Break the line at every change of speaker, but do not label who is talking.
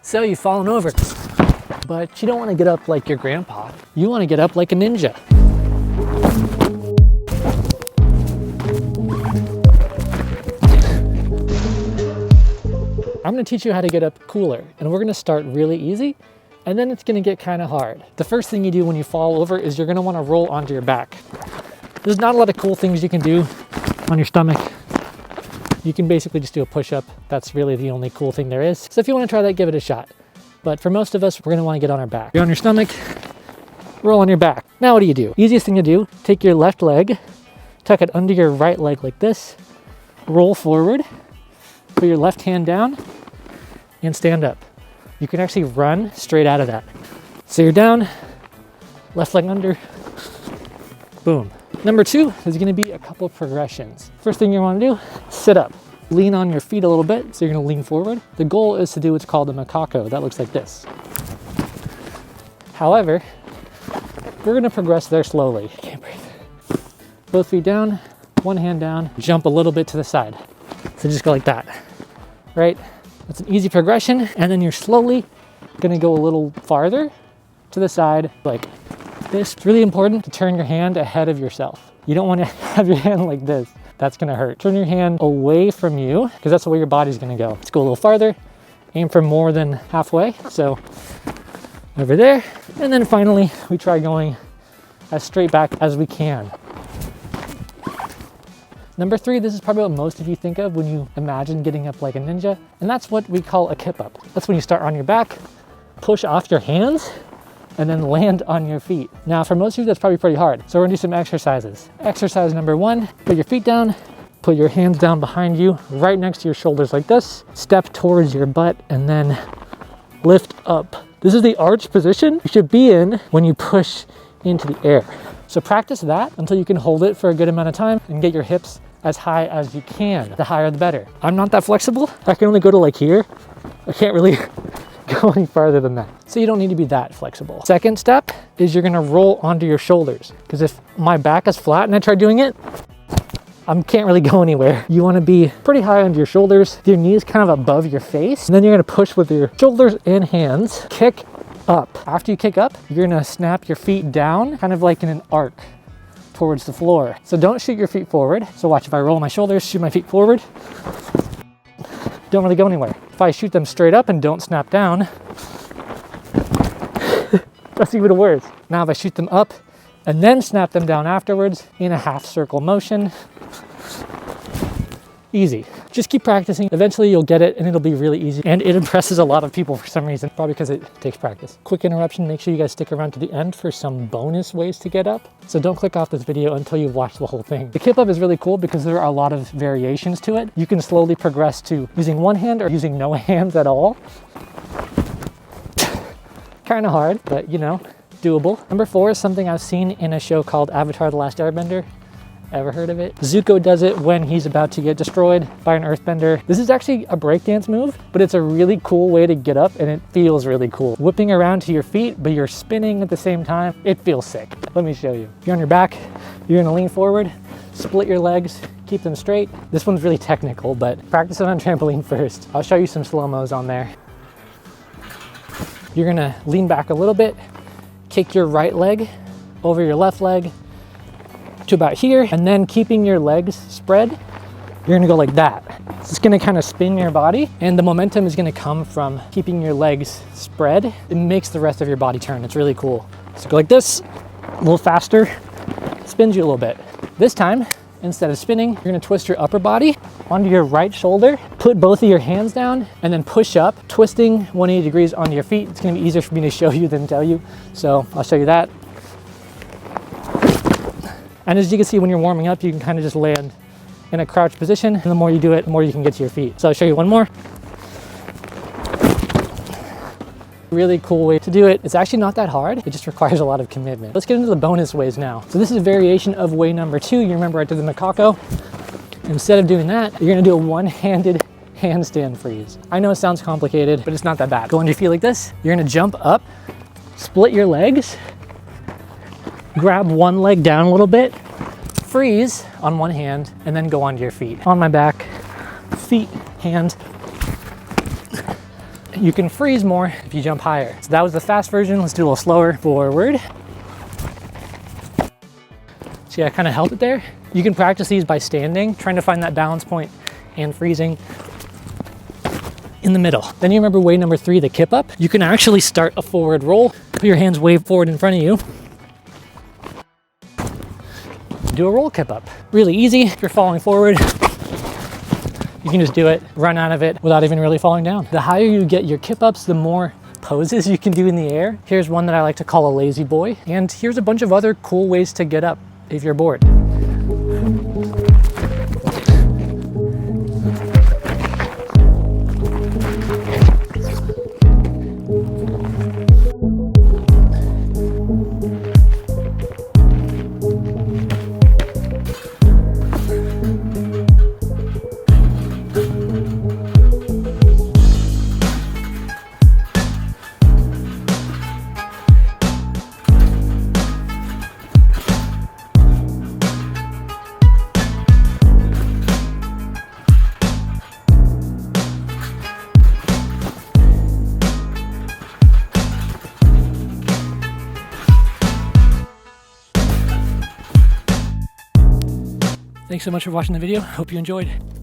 So you've fallen over, but you don't want to get up like your grandpa. You want to get up like a ninja. I'm going to teach you how to get up cooler, and we're going to start really easy, and then it's going to get kind of hard. The first thing you do when you fall over is you're going to want to roll onto your back. There's not a lot of cool things you can do on your stomach. You can basically just do a push-up. That's really the only cool thing there is. So if you want to try that, give it a shot. But for most of us, we're going to want to get on our back. You're on your stomach, roll on your back. Now what do? Easiest thing to do, take your left leg, tuck it under your right leg like this, roll forward, put your left hand down, and stand up. You can actually run straight out of that. So you're down, left leg under, boom. Number 2 is going to be a couple of progressions. First thing you want to do, sit up. Lean on your feet a little bit, so you're going to lean forward. The goal is to do what's called a macaco. That looks like this. However, we're going to progress there slowly. Can't breathe. Both feet down, one hand down, jump a little bit to the side. So just go like that, right? That's an easy progression, and then you're slowly going to go a little farther to the side like this. It's really important to turn your hand ahead of yourself. You don't want to have your hand like this. That's going to hurt. Turn your hand away from you because that's the way your body's going to go. Let's go a little farther. Aim for more than halfway. So over there. And then finally, we try going as straight back as we can. Number 3, this is probably what most of you think of when you imagine getting up like a ninja. And that's what we call a kip up. That's when you start on your back, push off your hands, and then land on your feet. Now, for most of you, that's probably pretty hard. So we're gonna do some exercises. Exercise number 1, put your feet down, put your hands down behind you, right next to your shoulders like this, step towards your butt, and then lift up. This is the arch position you should be in when you push into the air. So practice that until you can hold it for a good amount of time and get your hips as high as you can. The higher the better. I'm not that flexible. I can only go to like here. I can't really go any farther than that. So you don't need to be that flexible. Second step is you're gonna roll onto your shoulders. Because if my back is flat and I try doing it, I can't really go anywhere. You wanna be pretty high onto your shoulders, your knees kind of above your face, and then you're gonna push with your shoulders and hands, kick up. After you kick up, you're gonna snap your feet down, kind of like in an arc towards the floor. So don't shoot your feet forward. So watch, if I roll my shoulders, shoot my feet forward, don't really go anywhere. If I shoot them straight up and don't snap down, that's even worse. Now if I shoot them up and then snap them down afterwards in a half circle motion, easy. Just keep practicing. Eventually you'll get it and it'll be really easy. And it impresses a lot of people for some reason, probably because it takes practice. Quick interruption, make sure you guys stick around to the end for some bonus ways to get up. So don't click off this video until you've watched the whole thing. The kip up is really cool because there are a lot of variations to it. You can slowly progress to using one hand or using no hands at all. Kind of hard, but you know, doable. Number 4 is something I've seen in a show called Avatar: The Last Airbender. Ever heard of it? Zuko does it when he's about to get destroyed by an earthbender. This is actually a breakdance move, but it's a really cool way to get up and it feels really cool. Whipping around to your feet, but you're spinning at the same time. It feels sick. Let me show you. If you're on your back, you're gonna lean forward, split your legs, keep them straight. This one's really technical, but practice it on trampoline first. I'll show you some slow-mos on there. You're gonna lean back a little bit, kick your right leg over your left leg, to about here, and then keeping your legs spread, you're gonna go like that. It's gonna kind of spin your body, and the momentum is gonna come from keeping your legs spread. It makes the rest of your body turn. It's really cool. So go like this, a little faster, spins you a little bit. This time, instead of spinning, you're gonna twist your upper body onto your right shoulder, put both of your hands down, and then push up, twisting 180 degrees onto your feet. It's gonna be easier for me to show you than tell you, so I'll show you that. And as you can see, when you're warming up, you can kind of just land in a crouch position. And the more you do it, the more you can get to your feet. So I'll show you one more. Really cool way to do it. It's actually not that hard. It just requires a lot of commitment. Let's get into the bonus ways now. So this is a variation of way number 2. You remember I did the macaco. Instead of doing that, you're gonna do a one-handed handstand freeze. I know it sounds complicated, but it's not that bad. Go on your feet like this. You're gonna jump up, split your legs, grab one leg down a little bit, freeze on one hand, and then go onto your feet. On my back, feet, hand, you can freeze more if you jump higher. So that was the fast version. Let's do a little slower. Forward. See, I kind of held it there. You can practice these by standing, trying to find that balance point and freezing in the middle. Then you remember way number 3, the kip up. You can actually start a forward roll. Put your hands way forward in front of you. Do a roll kip up. Really easy. If you're falling forward, you can just do it, run out of it without even really falling down. The higher you get your kip ups, the more poses you can do in the air. Here's one that I like to call a lazy boy. And here's a bunch of other cool ways to get up if you're bored. Thanks so much for watching the video. Hope you enjoyed.